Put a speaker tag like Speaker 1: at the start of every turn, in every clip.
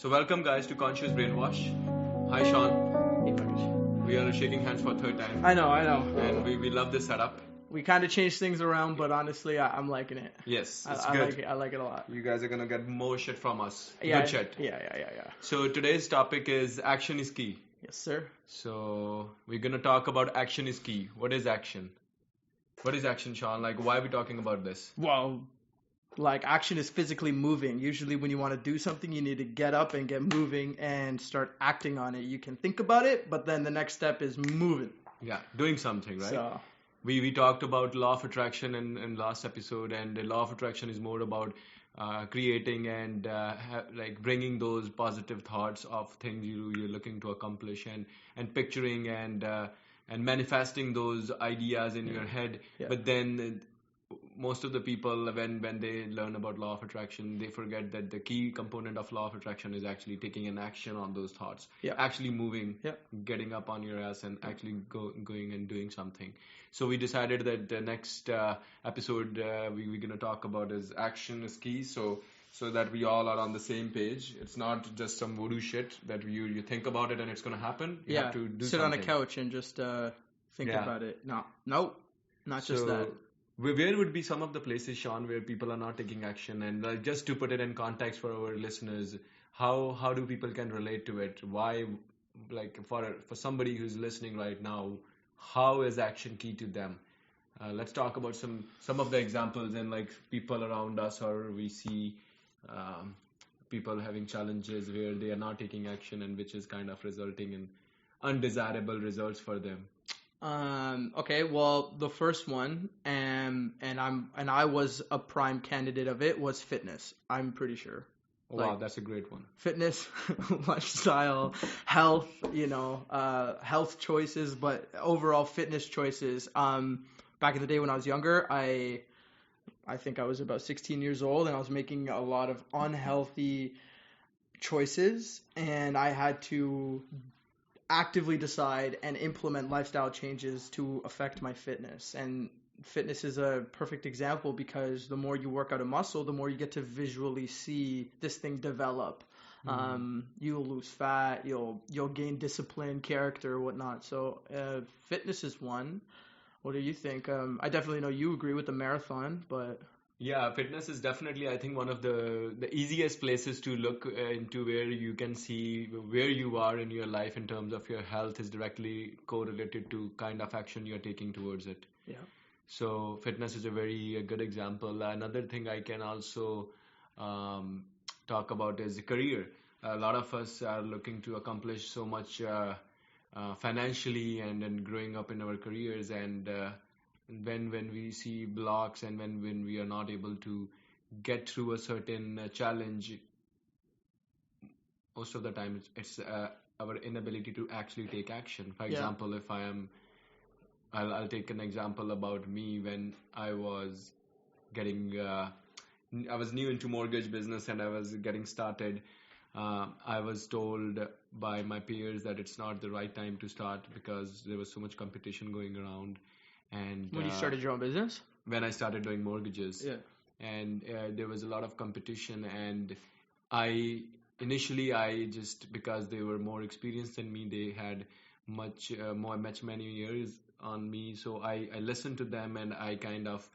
Speaker 1: So welcome guys to Conscious Brainwash. Hi Sean.
Speaker 2: Hey, Pankaj.
Speaker 1: We are shaking hands for a third time.
Speaker 2: I know.
Speaker 1: And we love this setup.
Speaker 2: We kind of changed things around, but honestly, I'm liking it.
Speaker 1: Yes, it's
Speaker 2: I
Speaker 1: good.
Speaker 2: like it. I like it a lot.
Speaker 1: You guys are gonna get more shit from us.
Speaker 2: Yeah,
Speaker 1: Good shit.
Speaker 2: Yeah.
Speaker 1: So today's topic is action is key.
Speaker 2: Yes, sir.
Speaker 1: So we're gonna talk about action is key. What is action? What is action, Sean? Like, why are we talking about this?
Speaker 2: Well, like action is physically moving. Usually, when you want to do something, you need to get up and get moving and start acting on it. You can think about it, but then the next step is moving.
Speaker 1: Yeah, doing something, right?
Speaker 2: So,
Speaker 1: We talked about law of attraction in last episode, and the law of attraction is more about creating and like bringing those positive thoughts of things you're looking to accomplish, and picturing and manifesting those ideas in your head.
Speaker 2: Yeah.
Speaker 1: But then most of the people, when they learn about law of attraction, they forget that the key component of law of attraction is actually taking an action on those thoughts.
Speaker 2: Yeah.
Speaker 1: Actually moving,
Speaker 2: Yeah.
Speaker 1: getting up on your ass and actually going and doing something. So we decided that the next episode we're going to talk about is action is key. So that we all are on the same page. It's not just some voodoo shit that you think about it and it's going to happen. You have to do
Speaker 2: sit
Speaker 1: something.
Speaker 2: on a couch and just think
Speaker 1: Yeah.
Speaker 2: about it. No, not just
Speaker 1: So,
Speaker 2: that.
Speaker 1: Where would be some of the places, Sean, where people are not taking action? And just to put it in context for our listeners, how do people can relate to it? Why, like for somebody who's listening right now, how is action key to them? Let's talk about some of the examples and like people around us, or we see people having challenges where they are not taking action, and which is kind of resulting in undesirable results for them.
Speaker 2: Okay, well, the first one, and I was a prime candidate of it, was fitness. I'm pretty sure.
Speaker 1: Oh, wow, that's a great one.
Speaker 2: Fitness, lifestyle, health, health choices, but overall fitness choices. Back in the day when I was younger, I think I was about 16 years old, and I was making a lot of unhealthy choices, and I had to actively decide and implement lifestyle changes to affect my fitness. And fitness is a perfect example because the more you work out a muscle, the more you get to visually see this thing develop. You'll lose fat, you'll gain discipline, character, whatnot. So fitness is one. What do you think? I definitely know you agree with the marathon, but
Speaker 1: yeah, fitness is definitely, I think, one of the easiest places to look into where you can see where you are in your life in terms of your health is directly correlated to kind of action you're taking towards it.
Speaker 2: yeah.
Speaker 1: So fitness is a very good example. Another thing I can also talk about is career. A lot of us are looking to accomplish so much financially and growing up in our careers, and when we see blocks and when we are not able to get through a certain challenge, most of the time it's our inability to actually take action. For example, if I'll take an example about me when I was I was new into mortgage business and I was getting started. I was told by my peers that it's not the right time to start because there was so much competition going around. And
Speaker 2: When you started your own business?
Speaker 1: When I started doing mortgages.
Speaker 2: Yeah.
Speaker 1: And there was a lot of competition, and I just, because they were more experienced than me, they had much many years on me, so I listened to them, and I kind of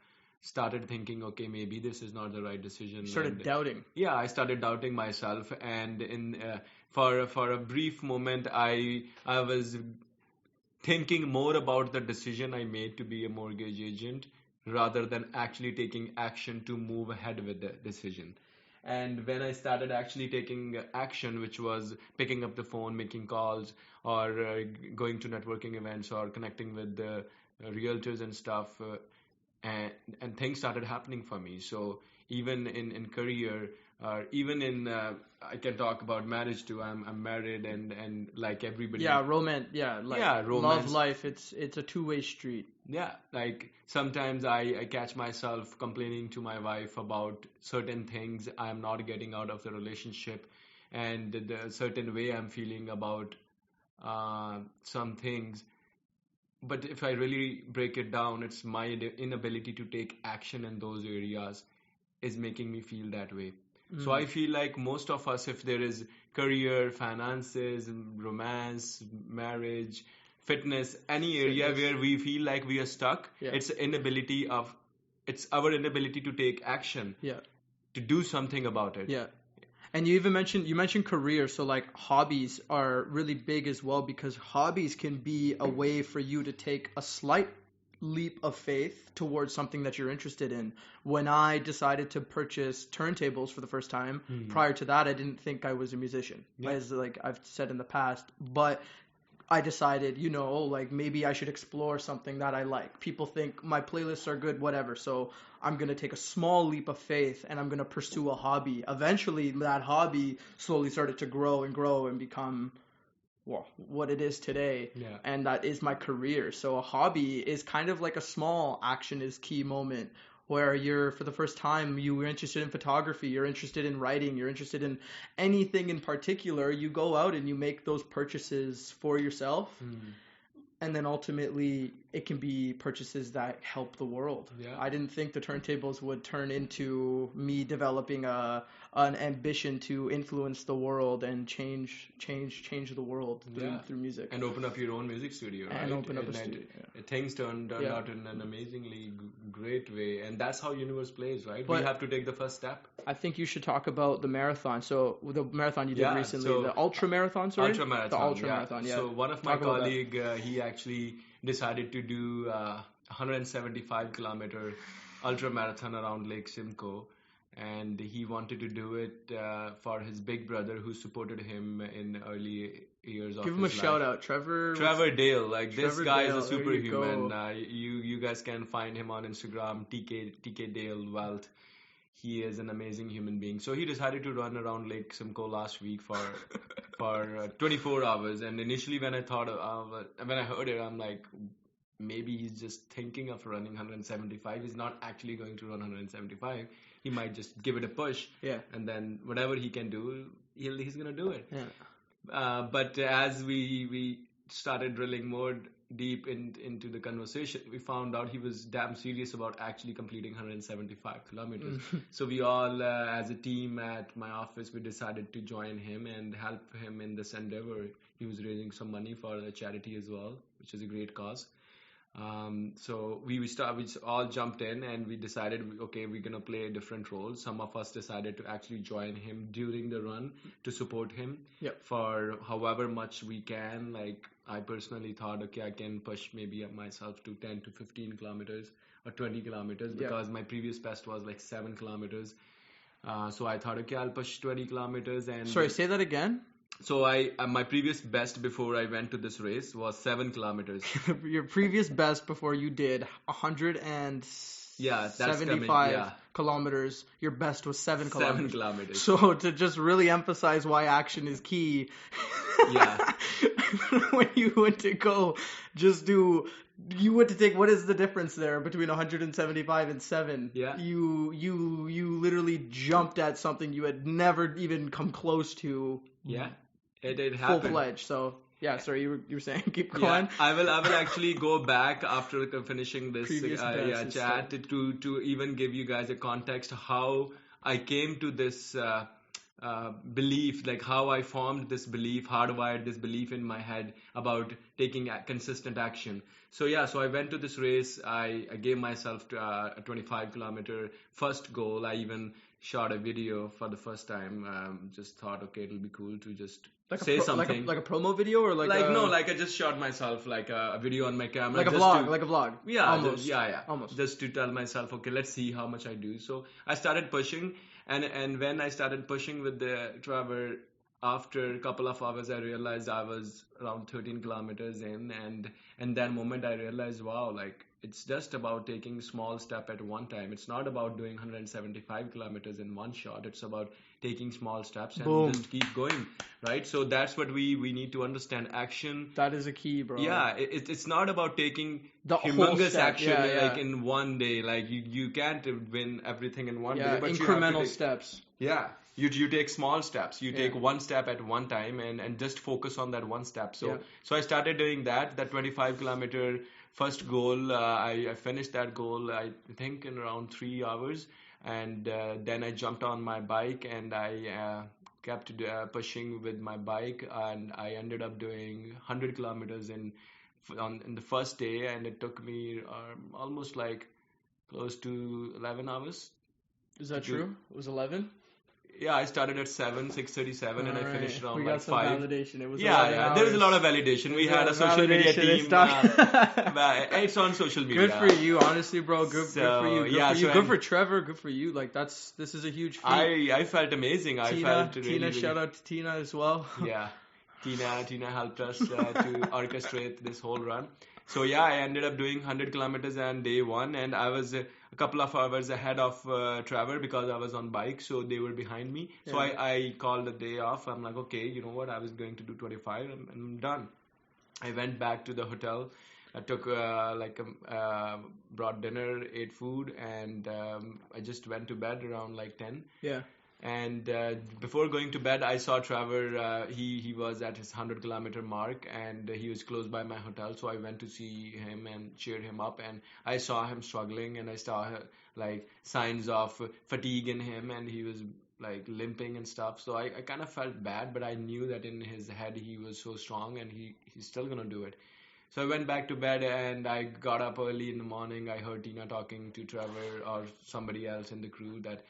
Speaker 1: started thinking, okay, maybe this is not the right decision.
Speaker 2: You started doubting.
Speaker 1: Yeah, I started doubting myself, and for a brief moment, I was thinking more about the decision I made to be a mortgage agent rather than actually taking action to move ahead with the decision. And when I started actually taking action, which was picking up the phone, making calls, or going to networking events, or connecting with the realtors and stuff, and things started happening for me. So even in career, even in I can talk about marriage too. I'm married, and like everybody.
Speaker 2: Yeah, romance. Yeah,
Speaker 1: romance.
Speaker 2: Love life. It's a two-way street.
Speaker 1: Yeah, like sometimes I catch myself complaining to my wife about certain things I'm not getting out of the relationship, and the certain way I'm feeling about some things. But if I really break it down, it's my inability to take action in those areas is making me feel that way. So I feel like most of us, if there is career, finances, romance, marriage, fitness, any area
Speaker 2: Fitness.
Speaker 1: where we feel like we are stuck,
Speaker 2: Yeah.
Speaker 1: it's our inability to take action,
Speaker 2: Yeah.
Speaker 1: to do something about it.
Speaker 2: Yeah. And you mentioned career, so like hobbies are really big as well because hobbies can be a way for you to take a slight leap of faith towards something that you're interested in. When I decided to purchase turntables for the first time, prior to that I didn't think I was a musician,
Speaker 1: Yeah.
Speaker 2: as like I've said in the past, but I decided, like maybe I should explore something that I like. People think my playlists are good, whatever. So I'm going to take a small leap of faith and I'm going to pursue a hobby. Eventually, that hobby slowly started to grow and become what it is today.
Speaker 1: Yeah.
Speaker 2: And that is my career. So a hobby is kind of like a small action is key moment where you're, for the first time, you were interested in photography, you're interested in writing, you're interested in anything in particular, you go out and you make those purchases for yourself. And then ultimately it can be purchases that help the world.
Speaker 1: Yeah.
Speaker 2: I didn't think the turntables would turn into me developing an ambition to influence the world and change the world through music.
Speaker 1: And open up your own music studio, right?
Speaker 2: And open up a studio.
Speaker 1: Things turned out in an amazingly great way, and that's how universe plays, right?
Speaker 2: But
Speaker 1: we have to take the first step.
Speaker 2: I think you should talk about the marathon. So the marathon you did recently,
Speaker 1: so
Speaker 2: the ultra marathon, sorry?
Speaker 1: Ultra marathon.
Speaker 2: The ultra marathon, yeah.
Speaker 1: So one of my colleague, he actually decided to do 175 kilometer ultra marathon around Lake Simcoe, and he wanted to do it for his big brother who supported him in early years of
Speaker 2: Give
Speaker 1: his
Speaker 2: him a
Speaker 1: life.
Speaker 2: shout out, Trevor
Speaker 1: Dale. Like
Speaker 2: Trevor
Speaker 1: this guy
Speaker 2: Dale,
Speaker 1: is a superhuman.
Speaker 2: there
Speaker 1: You guys can find him on Instagram, TK Dale Wealth. He is an amazing human being. So he decided to run around Lake Simcoe last week for 24 hours. And initially, when I heard it, I'm like, maybe he's just thinking of running 175. He's not actually going to run 175. He might just give it a push.
Speaker 2: Yeah.
Speaker 1: And then whatever he can do, he's gonna do it.
Speaker 2: Yeah.
Speaker 1: But as we started drilling more deep into the conversation, we found out he was damn serious about actually completing 175 kilometers. So we all, as a team at my office, we decided to join him and help him in this endeavor. He was raising some money for the charity as well, which is a great cause. So we all jumped in and we decided, okay, we're gonna play different roles. Some of us decided to actually join him during the run to support him for however much we can. Like I personally thought, okay, I can push maybe myself to 10 to 15 kilometers or 20 kilometers because my previous best was like 7 kilometers. So I thought, okay, I'll push 20 kilometers. And
Speaker 2: sorry, say that again.
Speaker 1: So my previous best before I went to this race was 7 kilometers.
Speaker 2: Your previous best before you did 175 kilometers. Your best was 7 kilometers.
Speaker 1: 7 kilometers.
Speaker 2: So to just really emphasize why action is key. When you went to go, you went to take, what is the difference there between 175 and 7?
Speaker 1: Yeah.
Speaker 2: You literally jumped at something you had never even come close to.
Speaker 1: Yeah. It happened.
Speaker 2: Full-fledged. So yeah, sorry, you were saying, keep going.
Speaker 1: Yeah, I will actually go back after finishing this chat to even give you guys a context how I came to this belief, like how I formed this belief, hardwired this belief in my head about taking consistent action. So I went to this race. I gave myself a 25 kilometer first goal. I even shot a video for the first time. Just thought, okay, it'll be cool to just say something.
Speaker 2: Like a promo video or like
Speaker 1: I just shot myself like a video on my camera.
Speaker 2: Like a vlog.
Speaker 1: Yeah,
Speaker 2: almost.
Speaker 1: Almost. Just to tell myself, okay, let's see how much I do. So I started pushing, and when I started pushing with the Trevor, after a couple of hours, I realized I was around 13 kilometers in, and that moment I realized, wow, like it's just about taking small step at one time. It's not about doing 175 kilometers in one shot. It's about taking small steps and just keep going, right? So that's what we need to understand. Action.
Speaker 2: That is a key, bro.
Speaker 1: Yeah, it's not about taking
Speaker 2: the
Speaker 1: humongous action like in one day. Like you can't win everything in one day. But
Speaker 2: incremental steps.
Speaker 1: Yeah. You take small steps. You take one step at one time and just focus on that one step. So I started doing that 25 kilometer first goal. I finished that goal, I think, in around 3 hours. And then I jumped on my bike and I kept pushing with my bike, and I ended up doing 100 kilometers in the first day, and it took me almost like close to 11 hours
Speaker 2: Is
Speaker 1: to
Speaker 2: that
Speaker 1: do.
Speaker 2: true? It was 11?
Speaker 1: Yeah, I started at 6:37, and I finished
Speaker 2: We
Speaker 1: around
Speaker 2: got
Speaker 1: like
Speaker 2: some
Speaker 1: 5.
Speaker 2: validation. It was
Speaker 1: Yeah,
Speaker 2: 11
Speaker 1: yeah. There is a
Speaker 2: hours.
Speaker 1: lot of validation. We had a social media
Speaker 2: Validation and
Speaker 1: team.
Speaker 2: stuff.
Speaker 1: It's on social
Speaker 2: Good for
Speaker 1: media.
Speaker 2: you, honestly, bro. Good for
Speaker 1: So
Speaker 2: you. Good
Speaker 1: yeah,
Speaker 2: for you.
Speaker 1: so
Speaker 2: Good
Speaker 1: and
Speaker 2: for Trevor. Good for you. Like this is a huge feat.
Speaker 1: I felt amazing. I felt really,
Speaker 2: Tina,
Speaker 1: really.
Speaker 2: shout out to Tina as well.
Speaker 1: Yeah, Tina helped us to orchestrate this whole run. So yeah, I ended up doing 100 kilometers on day one, and I was a couple of hours ahead of Trevor because I was on bike, so they were behind me. So
Speaker 2: Yeah.
Speaker 1: I called the day off. I'm like, okay, you know what? I was going to do 25, and I'm done. I went back to the hotel. I took brought dinner, ate food, and I just went to bed around like 10.
Speaker 2: Yeah.
Speaker 1: And before going to bed, I saw Trevor. He was at his 100-kilometer mark, and he was close by my hotel. So I went to see him and cheered him up. And I saw him struggling, and I saw like signs of fatigue in him, and he was like limping and stuff. So I kind of felt bad, but I knew that in his head he was so strong, and he's still gonna do it. So I went back to bed, and I got up early in the morning. I heard Tina talking to Trevor or somebody else in the crew that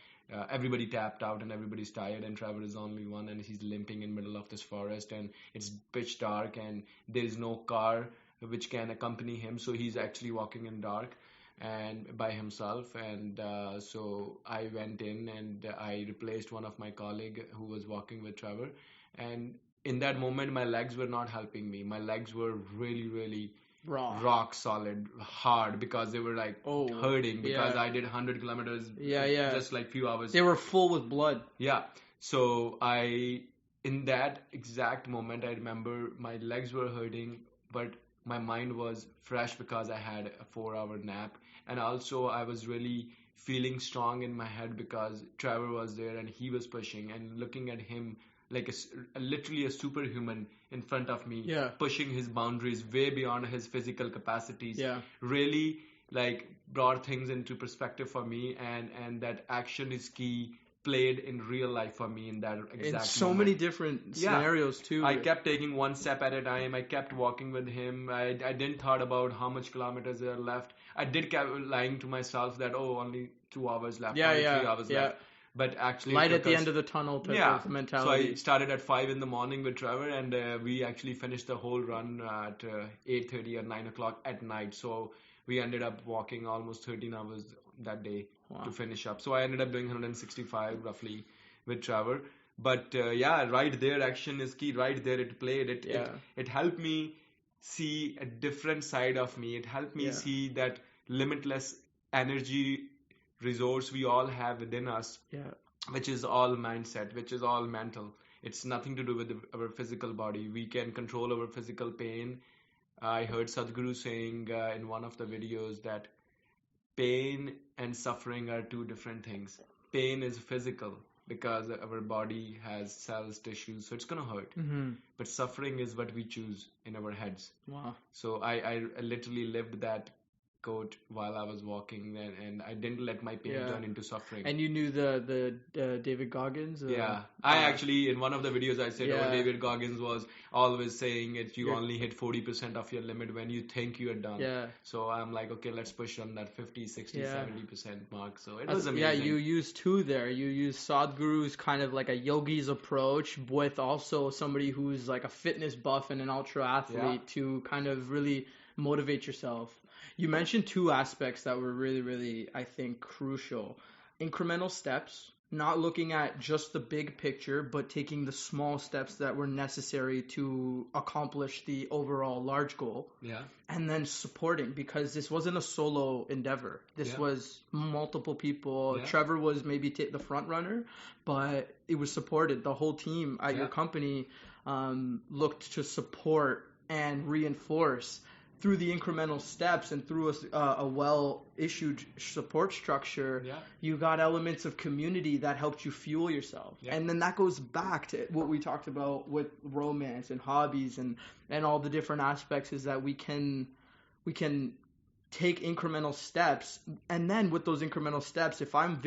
Speaker 1: everybody tapped out and everybody's tired, and Trevor is the only one, and he's limping in middle of this forest, and it's pitch dark, and there is no car which can accompany him, so he's actually walking in dark and by himself. And so I went in and I replaced one of my colleague who was walking with Trevor. And in that moment, my legs were not helping me. My legs were really, really
Speaker 2: Raw.
Speaker 1: rock solid, hard, because they were like
Speaker 2: Oh,
Speaker 1: hurting because
Speaker 2: yeah.
Speaker 1: I did 100 kilometers
Speaker 2: Yeah.
Speaker 1: just like few hours.
Speaker 2: They were full with blood.
Speaker 1: Yeah. So in that exact moment, I remember my legs were hurting, but my mind was fresh because I had a 4-hour nap. And also I was really feeling strong in my head because Trevor was there and he was pushing, and looking at him like literally a superhuman in front of me,
Speaker 2: Yeah.
Speaker 1: pushing his boundaries way beyond his physical capacities,
Speaker 2: Yeah.
Speaker 1: really like brought things into perspective for me, and that action is key played in real life for me in that exact
Speaker 2: In so
Speaker 1: moment.
Speaker 2: many different
Speaker 1: Yeah.
Speaker 2: scenarios too.
Speaker 1: I kept taking one step at a time. I kept walking with him. I didn't thought about how much kilometers there are left. I did kept lying to myself that only 2 hours left,
Speaker 2: Yeah,
Speaker 1: only
Speaker 2: yeah,
Speaker 1: 3 hours
Speaker 2: yeah.
Speaker 1: left. But actually,
Speaker 2: Light
Speaker 1: it
Speaker 2: at
Speaker 1: took
Speaker 2: the
Speaker 1: us-
Speaker 2: end of the tunnel type
Speaker 1: yeah.
Speaker 2: of
Speaker 1: So
Speaker 2: mentality.
Speaker 1: I started at 5 in the morning with Trevor, and we actually finished the whole run at 8:30 or 9 o'clock at night. So we ended up walking almost 13 hours that day
Speaker 2: Wow.
Speaker 1: to finish up. So I ended up doing 165 roughly with Trevor. But yeah, right there, action is key. Right there, it played.
Speaker 2: Yeah.
Speaker 1: It helped me see a different side of me. It helped me
Speaker 2: Yeah.
Speaker 1: see that limitless energy resource we all have within us,
Speaker 2: Yeah.
Speaker 1: which is all mindset, which is all mental. It's nothing to do with our physical body. We can control our physical pain. I heard Sadhguru saying in one of the videos that pain and suffering are two different things. Pain is physical because our body has cells, tissues, so it's going to hurt.
Speaker 2: Mm-hmm.
Speaker 1: But suffering is what we choose in our heads.
Speaker 2: Wow.
Speaker 1: So I literally lived that quote while I was walking, and I didn't let my pain
Speaker 2: Yeah.
Speaker 1: turn into suffering.
Speaker 2: And you knew the David Goggins?
Speaker 1: Yeah, I actually in one of the videos I said,
Speaker 2: Yeah.
Speaker 1: David Goggins was always saying that you
Speaker 2: Yeah.
Speaker 1: only hit 40% of your limit when you think you are done.
Speaker 2: Yeah.
Speaker 1: So I'm like, okay, let's push on that 50, 60,
Speaker 2: Yeah.
Speaker 1: 70% mark. So it was
Speaker 2: Yeah,
Speaker 1: amazing.
Speaker 2: you used two there. You used Sadhguru's kind of like a yogi's approach with also somebody who's like a fitness buff and an ultra athlete to kind of really motivate yourself. You mentioned two aspects that were really, really, I think, crucial. Incremental steps, not looking at just the big picture, but taking the small steps that were necessary to accomplish the overall large goal.
Speaker 1: Yeah.
Speaker 2: And then supporting, because this wasn't a solo endeavor. This
Speaker 1: Yeah.
Speaker 2: was multiple people.
Speaker 1: Yeah.
Speaker 2: Trevor was maybe the front runner, but it was supported. The whole team at your company looked to support and reinforce through the incremental steps and through a well-issued support structure.
Speaker 1: Yeah.
Speaker 2: You got elements of community that helped you fuel yourself.
Speaker 1: Yeah.
Speaker 2: And then that goes back to what we talked about with romance and hobbies and all the different aspects, is that we can take incremental steps, and then with those incremental steps, if I'm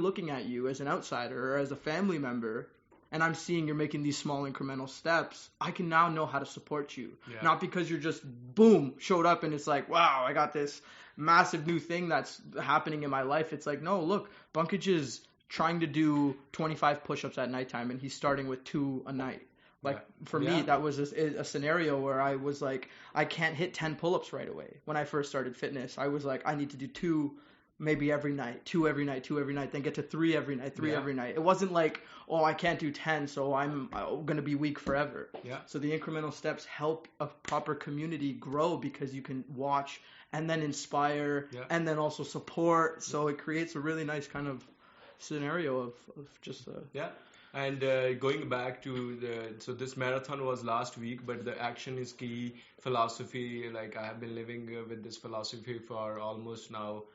Speaker 2: looking at you as an outsider or as a family member, and I'm seeing you're making these small incremental steps, I can now know how to support you.
Speaker 1: Yeah.
Speaker 2: Not because you're just, boom, showed up and it's like, wow, I got this massive new thing that's happening in my life. It's like, no, look, Pankaj is trying to do 25 push-ups at nighttime, and he's starting with 2 a night. Like, for me, that was a scenario where I was like, I can't hit 10 pull-ups right away. When I first started fitness, I was like, I need to do 2 maybe every night, 2 every night, 2 every night, then get to 3 every night, 3 every night. It wasn't like, oh, I can't do 10, so I'm going to be weak forever.
Speaker 1: Yeah.
Speaker 2: So the incremental steps help a proper community grow because you can watch and then inspire and then also support. So it creates a really nice kind of scenario of just
Speaker 1: Yeah. And going back to so this marathon was last week, but the action is key philosophy. Like, I have been living with this philosophy for almost now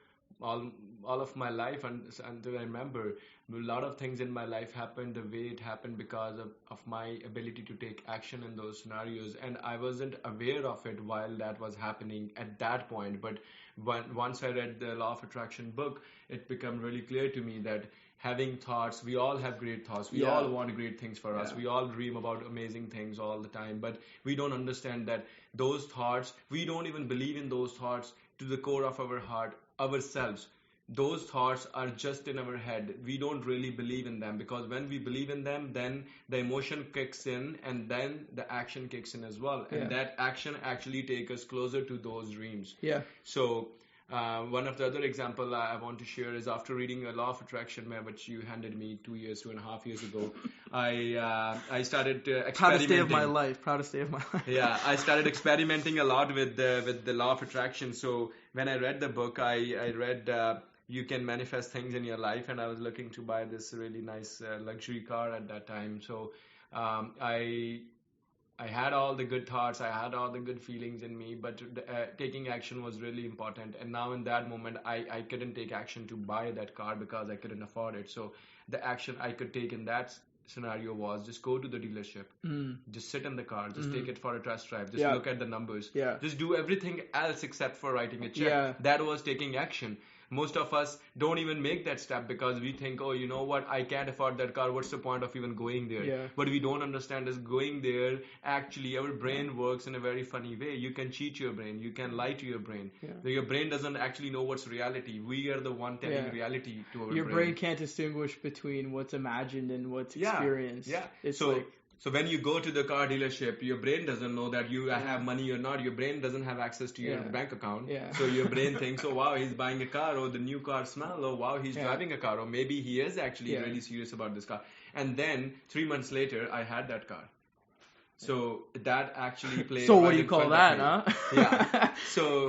Speaker 1: all of my life, and until I remember, a lot of things in my life happened the way it happened because of my ability to take action in those scenarios, and I wasn't aware of it while that was happening at that point. But once I read the Law of Attraction book, it became really clear to me that having thoughts, we all have great thoughts, we all want great things for us, we all dream about amazing things all the time, but we don't understand that those thoughts, we don't even believe in those thoughts to the core of our heart ourselves. Those thoughts are just in our head. We don't really believe in them, because when we believe in them, then the emotion kicks in and then the action kicks in as well, and that action actually takes us closer to those dreams. So one of the other example I want to share is, after reading a Law of Attraction, which you handed me 2.5 years ago, I started experimenting.
Speaker 2: Proudest day of my life.
Speaker 1: Yeah, I started experimenting a lot with the Law of Attraction. So when I read the book, I read you can manifest things in your life, and I was looking to buy this really nice luxury car at that time. So I had all the good thoughts, I had all the good feelings in me, but taking action was really important. And now in that moment, I couldn't take action to buy that car because I couldn't afford it. So the action I could take in that scenario was just go to the dealership, just sit in the car, just take it for a test drive, just look at the numbers, just do everything else except for writing a check. That was taking action. Most of us don't even make that step because we think, oh, you know what, I can't afford that car, what's the point of even going there? But we don't understand is going there, actually our brain works in a very funny way. You can cheat your brain, you can lie to your brain. Your brain doesn't actually know what's reality. We are the one telling reality to our brain.
Speaker 2: Your brain can't distinguish between what's imagined and what's experienced. It's
Speaker 1: so when you go to the car dealership, your brain doesn't know that you have money or not. Your brain doesn't have access to your bank account. So your brain thinks, oh wow, he's buying a car, or the new car smell, oh wow, he's driving a car, or maybe he is actually really serious about this car. And then 3 months later, I had that car. So that actually played.
Speaker 2: So what do you call that, huh?
Speaker 1: So,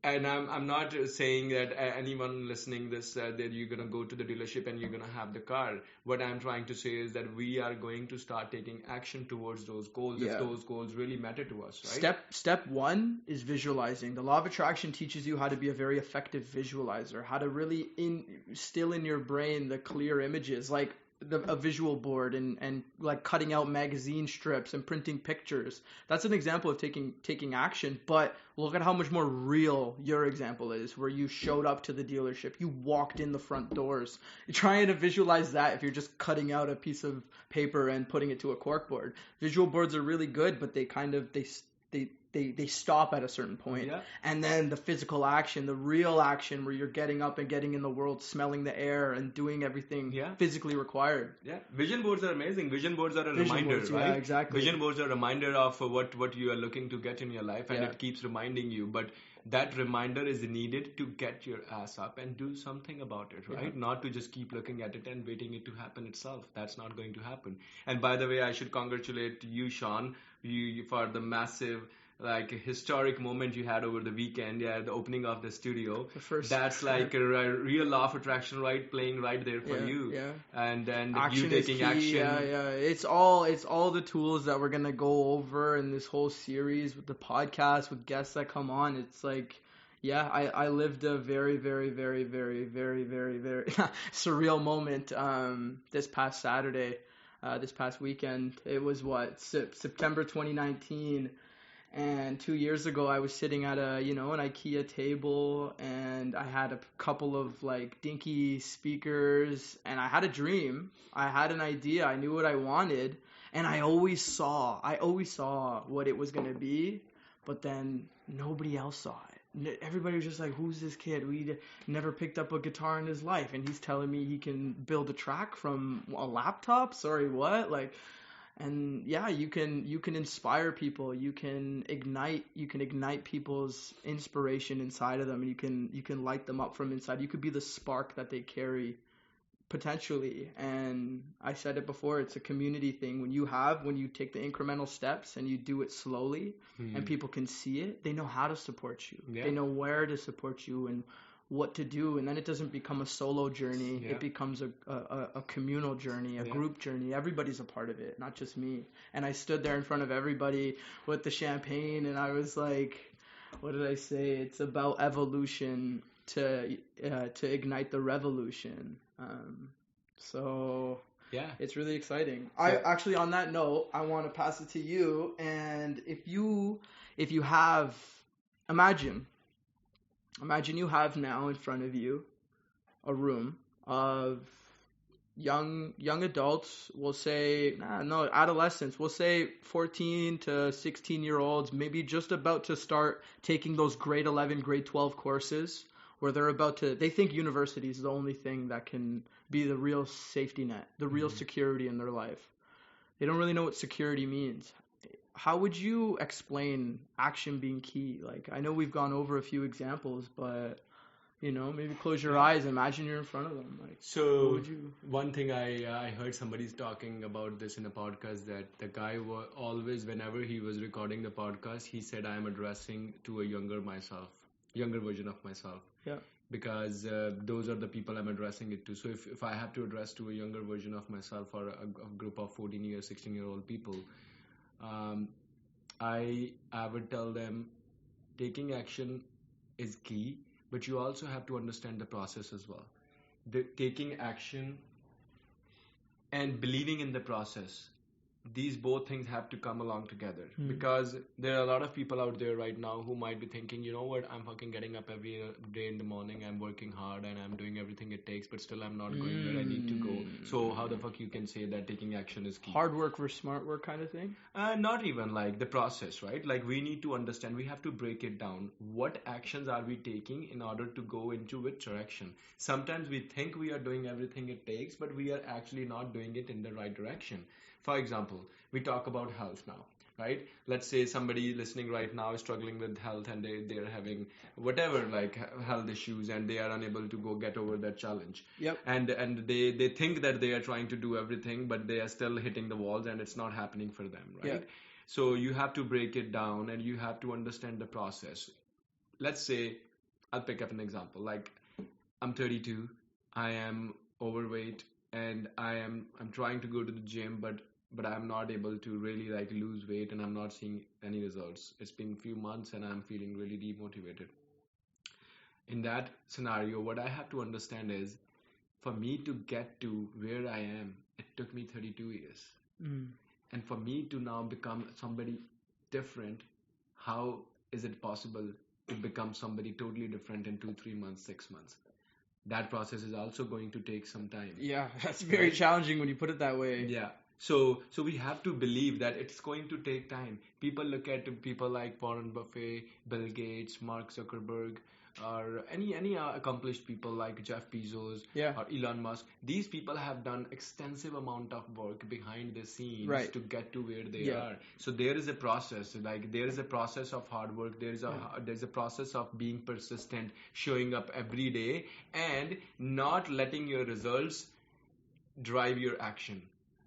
Speaker 1: and I'm not saying that anyone listening this that you're gonna go to the dealership and you're gonna have the car. What I'm trying to say is that we are going to start taking action towards those goals if those goals really matter to us, right?
Speaker 2: Step 1 is visualizing. The Law of Attraction teaches you how to be a very effective visualizer, how to really instill in your brain the clear images, like a visual board and like cutting out magazine strips and printing pictures. That's an example of taking action, but look at how much more real your example is, where you showed up to the dealership, you walked in the front doors. You're trying to visualize that if you're just cutting out a piece of paper and putting it to a corkboard. Visual boards are really good, but they kind of they stop at a certain point. And then the physical action, the real action, where you're getting up and getting in the world, smelling the air and doing everything physically required.
Speaker 1: Vision boards are amazing. Vision boards are a reminder, right?
Speaker 2: Yeah, exactly.
Speaker 1: Vision boards are a reminder of what you are looking to get in your life, and it keeps reminding you. But that reminder is needed to get your ass up and do something about it, right? Not to just keep looking at it and waiting it to happen itself. That's not going to happen. And by the way, I should congratulate you, Shaan, you for the massive, like, historic moment you had over the weekend, the opening of the studio. That's like a real Law of Attraction, right? Playing right there for you. And then
Speaker 2: action
Speaker 1: you taking action.
Speaker 2: It's all the tools that we're gonna go over in this whole series with the podcast, with guests that come on. It's like, I lived a very, very, very, very, very, very, very surreal moment this past Saturday, this past weekend. It was September 2019. And 2 years ago, I was sitting at an IKEA table, and I had a couple of like dinky speakers, and I had a dream. I had an idea. I knew what I wanted, and I always saw what it was gonna be, but then nobody else saw it. Everybody was just like, "Who's this kid? We never picked up a guitar in his life, and he's telling me he can build a track from a laptop." Sorry, what? Like, and yeah, you can inspire people. You can ignite people's inspiration inside of them, and you can light them up from inside. You could be the spark that they carry potentially. And I said it before, it's a community thing. When you take the incremental steps and you do it slowly, and people can see it, they know how to support you.
Speaker 1: Yeah.
Speaker 2: They know where to support you and what to do, and then it doesn't become a solo journey.
Speaker 1: Yeah.
Speaker 2: It becomes a communal journey, a
Speaker 1: Yeah.
Speaker 2: group journey. Everybody's a part of it, not just me. And I stood there in front of everybody with the champagne, and I was like, what did I say? It's about evolution to ignite the revolution. So
Speaker 1: Yeah.
Speaker 2: it's really exciting. I actually, on that note, I want to pass it to you. And if you have, imagine you have now in front of you a room of young adults. We'll say no, adolescents. We'll say 14 to 16-year-olds, maybe just about to start taking those grade 11, grade 12 courses, where they think university is the only thing that can be the real safety net, the real security in their life. They don't really know what security means. How would you explain action being key? Like, I know we've gone over a few examples, but maybe close your eyes, imagine you're in front of them. Like,
Speaker 1: So
Speaker 2: what would you?
Speaker 1: one thing I heard somebody's talking about this in a podcast, that the guy always, whenever he was recording the podcast, he said, "I am addressing to a younger version of myself."
Speaker 2: Yeah.
Speaker 1: Because those are the people I'm addressing it to. So if I have to address to a younger version of myself, or a group of 14-year, 16-year-old people, I would tell them taking action is key, but you also have to understand the process as well. Taking action and believing in the process, these both things have to come along together, because there are a lot of people out there right now who might be thinking, you know what, I'm fucking getting up every day in the morning, I'm working hard and I'm doing everything it takes, but still I'm not going where I need to go. So how the fuck you can say that taking action is key?
Speaker 2: Hard work versus smart work kind of thing?
Speaker 1: Not even like the process, right? Like, we need to understand, we have to break it down. What actions are we taking in order to go into which direction? Sometimes we think we are doing everything it takes, but we are actually not doing it in the right direction. For example, we talk about health now, right? Let's say somebody listening right now is struggling with health, and they're having whatever, like, health issues, and they are unable to get over that challenge.
Speaker 2: Yep.
Speaker 1: And they think that they are trying to do everything, but they are still hitting the walls, and it's not happening for them, right?
Speaker 2: Yeah.
Speaker 1: So you have to break it down, and you have to understand the process. Let's say, I'll pick up an example. Like, I'm 32, I am overweight, and I'm trying to go to the gym, but I'm not able to really like lose weight, and I'm not seeing any results. It's been a few months and I'm feeling really demotivated. In that scenario, what I have to understand is, for me to get to where I am, it took me 32 years. And for me to now become somebody different, how is it possible to become somebody totally different in 2-3 months, 6 months? That process is also going to take some time.
Speaker 2: Yeah, that's very challenging when you put it that way.
Speaker 1: Yeah. So we have to believe that it's going to take time. People look at people like Warren Buffett, Bill Gates, Mark Zuckerberg, or any accomplished people like Jeff Bezos,
Speaker 2: Yeah.
Speaker 1: or Elon Musk. These people have done extensive amount of work behind the scenes,
Speaker 2: Right.
Speaker 1: to get to where they
Speaker 2: Yeah.
Speaker 1: are. So there is a process. Like, there is a process of hard work. There's a process of being persistent, showing up every day, and not letting your results drive your action.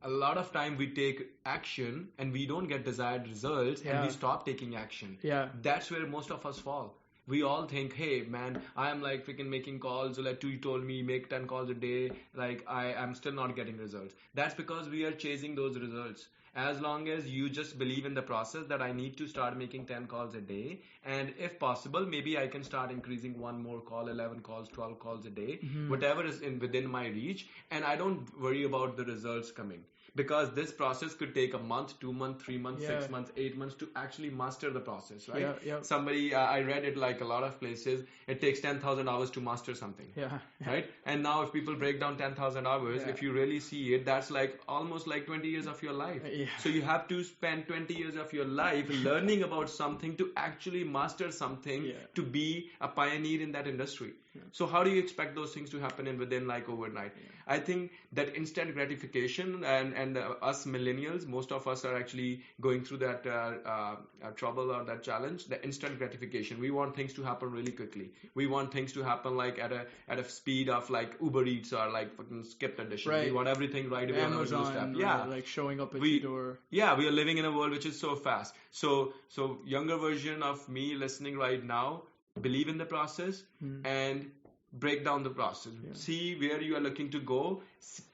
Speaker 1: A lot of time we take action and we don't get desired results, and we
Speaker 2: Yeah.
Speaker 1: stop taking action.
Speaker 2: Yeah.
Speaker 1: That's where most of us fall. We all think, hey man, I am like freaking making calls, like you told me, make 10 calls a day, like I'm still not getting results. That's because we are chasing those results. As long as you just believe in the process that I need to start making 10 calls a day, and if possible, maybe I can start increasing one more call, 11 calls, 12 calls a day, whatever is within my reach, and I don't worry about the results coming. because this process could take a month, 2 months, 3 months,
Speaker 2: Yeah.
Speaker 1: 6 months, 8 months to actually master the process, right?
Speaker 2: Yeah.
Speaker 1: Somebody, I read it like a lot of places, it takes 10,000 hours to master something.
Speaker 2: Yeah.
Speaker 1: Right? And now if people break down 10,000 hours,
Speaker 2: Yeah.
Speaker 1: if you really see it, that's like almost like 20 years of your life.
Speaker 2: Yeah.
Speaker 1: So you have to spend 20 years of your life learning about something to actually master something,
Speaker 2: Yeah.
Speaker 1: to be a pioneer in that industry.
Speaker 2: Yeah.
Speaker 1: So how do you expect those things to happen in within like overnight? I think that instant gratification and us millennials, most of us are actually going through that trouble or that challenge, the instant gratification. We want things to happen really quickly. We want things to happen like at a speed of like Uber Eats or like fucking skip the dishes.
Speaker 2: Right.
Speaker 1: We want everything right away on our doorstep.
Speaker 2: Amazon,
Speaker 1: Yeah.
Speaker 2: like showing up at
Speaker 1: We-
Speaker 2: your door.
Speaker 1: Yeah, we are living in a world which is so fast. So younger version of me listening right now, believe in the process and break down the process.
Speaker 2: Yeah.
Speaker 1: See where you are looking to go.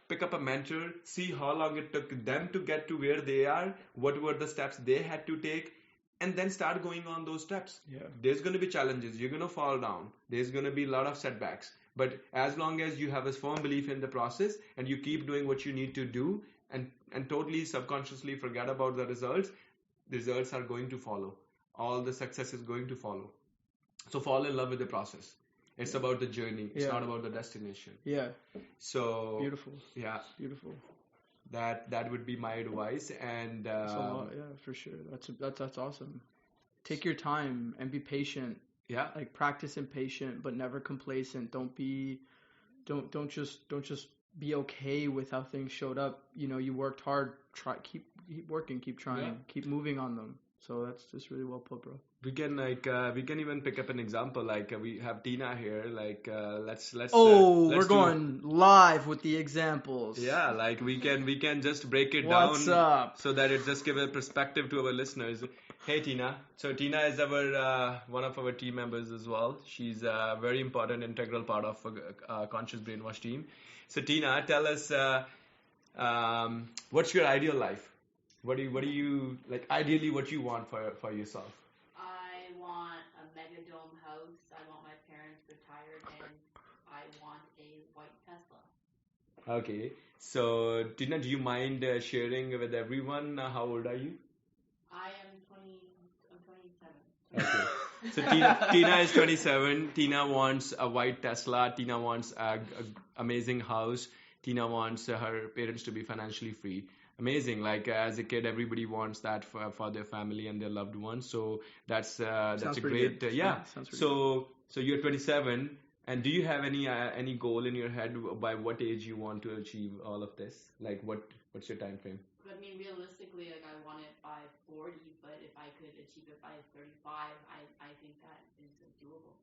Speaker 1: Pick up a mentor. See how long it took them to get to where they are. What were the steps they had to take, and then start going on those steps.
Speaker 2: Yeah.
Speaker 1: There's going to be challenges. You're going to fall down. There's going to be a lot of setbacks. But as long as you have a firm belief in the process and you keep doing what you need to do and totally subconsciously forget about the results are going to follow. All the success is going to follow. So fall in love with the process. It's about the journey. It's
Speaker 2: Yeah.
Speaker 1: not about the destination.
Speaker 2: Yeah.
Speaker 1: So
Speaker 2: Beautiful.
Speaker 1: yeah,
Speaker 2: Beautiful.
Speaker 1: that would be my advice. And
Speaker 2: That's a lot. Yeah, for sure. That's awesome. Take your time and be patient.
Speaker 1: yeah,
Speaker 2: Like practice impatient, but never complacent. Don't just be okay with how things showed up. You know, you worked hard. Keep working. Keep trying.
Speaker 1: Yeah.
Speaker 2: Keep moving on them. So that's just really well put, bro.
Speaker 1: we can even pick up an example. Like we have Tina here. Like let's
Speaker 2: We're going live with the examples.
Speaker 1: Yeah, like we can just break it
Speaker 2: What's
Speaker 1: down
Speaker 2: up?
Speaker 1: so that it just give a perspective to our listeners. Hey Tina. So Tina is our one of our team members as well. She's a very important integral part of Conscious Brainwash team. So Tina, tell us what's your ideal life? What do you like ideally what you want for yourself?
Speaker 3: I want a mega dome house. I want my parents retired, and I want a white Tesla.
Speaker 1: Okay. So Tina, do you mind sharing with everyone how old are you?
Speaker 3: I am 20. I'm 27.
Speaker 1: Okay. So Tina is 27. Tina wants a white Tesla. Tina wants a amazing house. Tina wants her parents to be financially free. Amazing. Like as a kid, everybody wants that for their family and their loved ones. So that's
Speaker 2: Sounds
Speaker 1: a
Speaker 2: pretty
Speaker 1: great
Speaker 2: good.
Speaker 1: yeah.
Speaker 2: Sounds pretty
Speaker 1: So you're 27, and do you have any goal in your head by what age you want to achieve all of this? Like what's your time frame?
Speaker 3: But I mean, realistically, like I want it by 40. But if I could achieve it by 35, I think that is doable.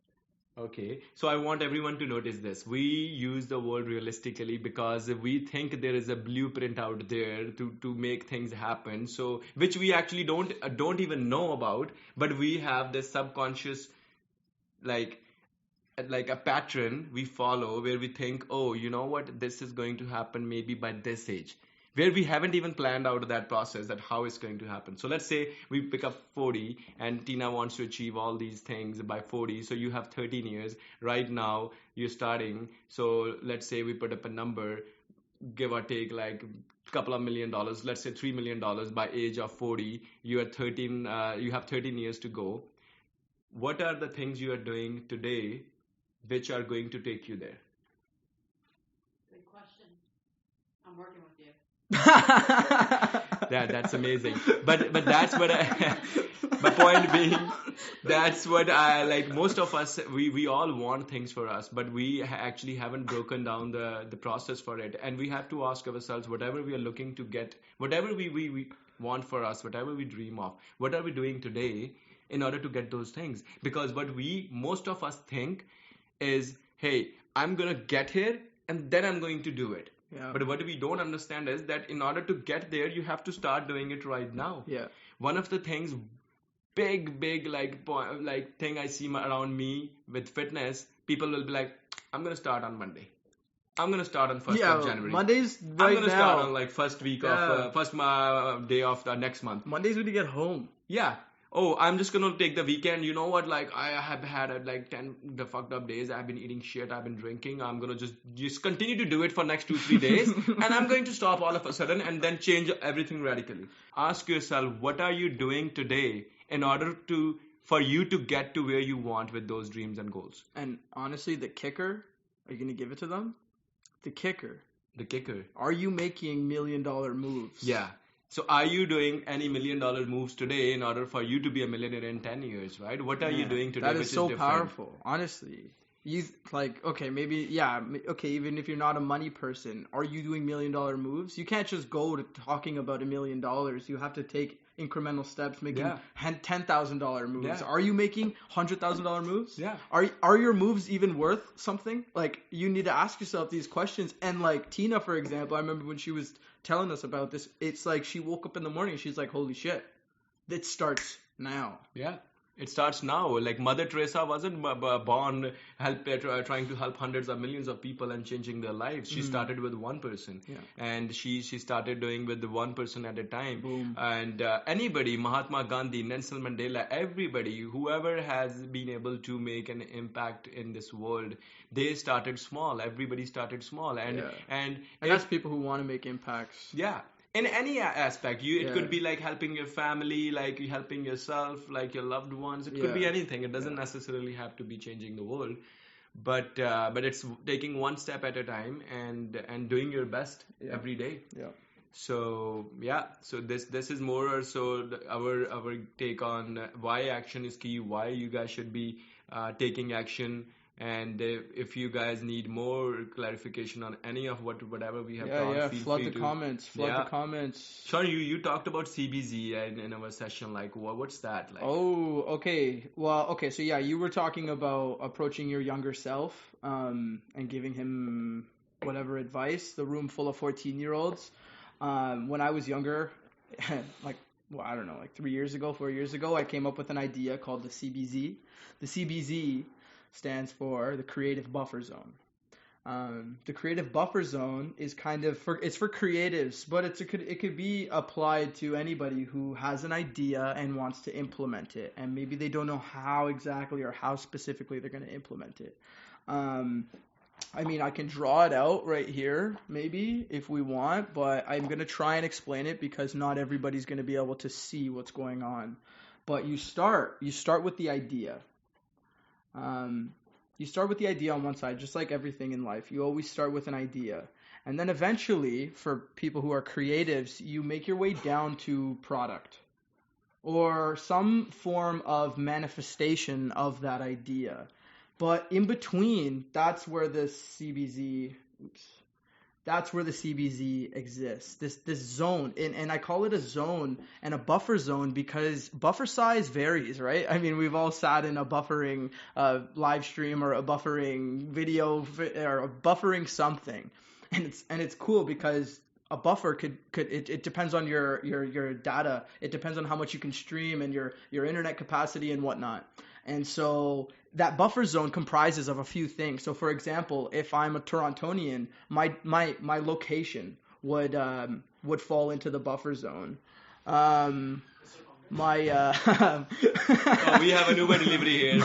Speaker 1: Okay, so I want everyone to notice this. We use the word realistically because we think there is a blueprint out there to make things happen. So which we actually don't even know about, but we have this subconscious like a pattern we follow where we think, oh, you know what, this is going to happen maybe by this age, where we haven't even planned out that process, that how it's going to happen. So let's say we pick up 40 and Tina wants to achieve all these things by 40. So you have 13 years. Right now you're starting. So let's say we put up a number, give or take like a couple of $1 million, let's say $3 million by age of 40. You are 13, you have 13 years to go. What are the things you are doing today which are going to take you there?
Speaker 3: Good question. I'm working with you.
Speaker 1: That's amazing. But that's what my point being, that's what I like. Most of us, we all want things for us, but we actually haven't broken down the process for it. And we have to ask ourselves, whatever we are looking to get, whatever we want for us, whatever we dream of, what are we doing today in order to get those things? Because what most of us think is, hey, I'm going to get here and then I'm going to do it.
Speaker 2: Yeah.
Speaker 1: But what we don't understand is that in order to get there, you have to start doing it right now.
Speaker 2: Yeah.
Speaker 1: One of the things, big thing I see around me with fitness, people will be like, I'm going to start on Monday. I'm going to start on 1st of January.
Speaker 2: Mondays
Speaker 1: I'm
Speaker 2: right
Speaker 1: going to
Speaker 2: now.
Speaker 1: start on like first day of the next month.
Speaker 2: Mondays when you get home.
Speaker 1: Yeah. oh, I'm just gonna take the weekend. You know what? Like I have had like 10 the fucked up days. I've been eating shit. I've been drinking. I'm gonna just continue to do it for next 2-3 days, and I'm going to stop all of a sudden and then change everything radically. Ask yourself, what are you doing today in order to for you to get to where you want with those dreams and goals?
Speaker 2: And honestly, the kicker, are you gonna give it to them? The kicker.
Speaker 1: The kicker.
Speaker 2: Are you making $1 million moves?
Speaker 1: Yeah. So are you doing any $1 million moves today in order for you to be a millionaire in 10 years, right? What are you doing today
Speaker 2: That
Speaker 1: which
Speaker 2: is so
Speaker 1: different?
Speaker 2: powerful, honestly. You like, okay, maybe, yeah, okay, even if you're not a money person, are you doing $1 million moves? You can't just go to talking about $1 million. You have to take incremental steps, making $10,000 moves.
Speaker 1: Yeah.
Speaker 2: Are you making $100,000 moves?
Speaker 1: Yeah.
Speaker 2: Are your moves even worth something? Like, you need to ask yourself these questions. And like Tina, for example, I remember when she was telling us about this, it's like she woke up in the morning, she's like, holy shit, it starts now.
Speaker 1: Yeah. It starts now. Like Mother Teresa wasn't born trying to help hundreds of millions of people and changing their lives. She started with one person, and she started doing with the one person at a time.
Speaker 2: Boom.
Speaker 1: And anybody, Mahatma Gandhi, Nelson Mandela, everybody, whoever has been able to make an impact in this world, they started small. Everybody started small, and
Speaker 2: that's people who want to make impacts.
Speaker 1: Yeah. In any aspect, it could be like helping your family, like helping yourself, like your loved ones. It could be anything. It doesn't necessarily have to be changing the world, but it's taking one step at a time and doing your best every day.
Speaker 2: Yeah.
Speaker 1: So this is more or so our take on why action is key, why you guys should be taking action. And if you guys need more clarification on any of whatever we have talked, feel
Speaker 2: flood
Speaker 1: free
Speaker 2: the
Speaker 1: to
Speaker 2: comments. Flood the comments.
Speaker 1: Sean, you talked about CBZ in our session. Like, what's that like?
Speaker 2: Oh, okay. Well, okay. So yeah, you were talking about approaching your younger self, and giving him whatever advice. The room full of 14-year-olds. When I was younger, like, well, I don't know, like 4 years ago, I came up with an idea called the CBZ. The CBZ stands for the creative buffer zone. The creative buffer zone is kind of for creatives, but it could be applied to anybody who has an idea and wants to implement it, and maybe they don't know how exactly or how specifically they're going to implement it. I mean, I can draw it out right here, maybe, if we want, but I'm going to try and explain it because not everybody's going to be able to see what's going on. But you start with the idea. You start with the idea on one side, just like everything in life. You always start with an idea. And then eventually, for people who are creatives, you make your way down to product or some form of manifestation of that idea. But in between, that's where the CBZ exists. This zone, and I call it a zone and a buffer zone because buffer size varies, right? I mean, we've all sat in a buffering live stream or a buffering video or a buffering something, and it's cool because a buffer it depends on your data. It depends on how much you can stream and your internet capacity and whatnot. And so that buffer zone comprises of a few things. So, for example, if I'm a Torontonian, my location would fall into the buffer zone. We have an Uber delivery here.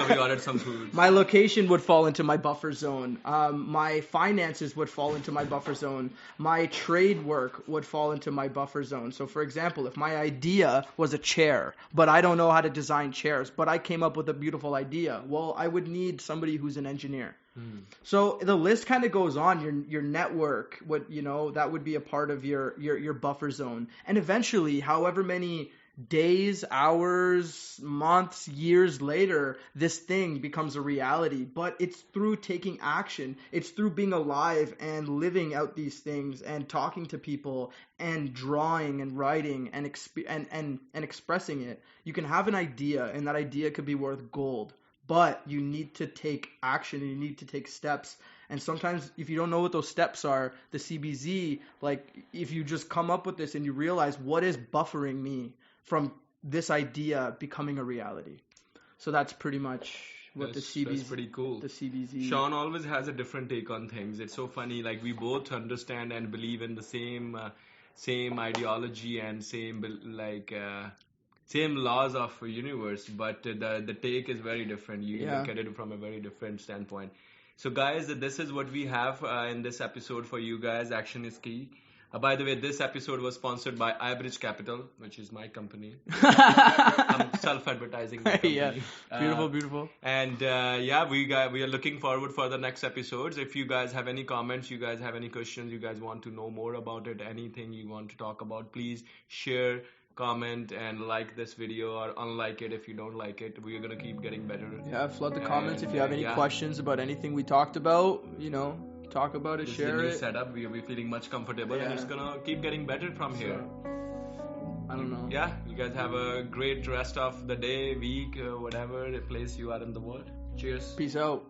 Speaker 2: We ordered some food. My location would fall into my buffer zone. My finances would fall into my buffer zone. My trade work would fall into my buffer zone. So, for example, if my idea was a chair, but I don't know how to design chairs, but I came up with a beautiful idea, well, I would need somebody who's an engineer. So the list kind of goes on. Your network, that would be a part of your buffer zone. And eventually, however many days, hours, months, years later, this thing becomes a reality. But it's through taking action. It's through being alive and living out these things and talking to people and drawing and writing and expressing it. You can have an idea, and that idea could be worth gold. But you need to take action and you need to take steps. And sometimes if you don't know what those steps are, the CBZ, like if you just come up with this and you realize what is buffering me from this idea becoming a reality. So that's pretty much what the CBZ. That's pretty cool. The CBZ. Sean always has a different take on things. It's so funny. Like we both understand and believe in the same ideology and same
Speaker 1: same laws of universe, but the take is very different. You
Speaker 2: Yeah.
Speaker 1: look at it from a very different standpoint. So guys, this is what we have in this episode for you guys. Action is key. By the way, this episode was sponsored by iBridge Capital, which is my company. I'm self-advertising my company.
Speaker 2: Yeah. Beautiful.
Speaker 1: And we are looking forward for the next episodes. If you guys have any comments, you guys have any questions, you guys want to know more about it, anything you want to talk about, please share, comment, and like this video or unlike it if you don't like it. We're gonna keep getting better.
Speaker 2: Yeah, flood the comments if you have any
Speaker 1: yeah.
Speaker 2: questions about anything we talked about. Talk about it,
Speaker 1: This
Speaker 2: share
Speaker 1: is a new
Speaker 2: it.
Speaker 1: setup. We're feeling much comfortable, and
Speaker 2: Yeah.
Speaker 1: it's gonna keep getting better from here.
Speaker 2: I don't know.
Speaker 1: Yeah, you guys have a great rest of the day, week, whatever place you are in the world. Cheers.
Speaker 2: Peace out.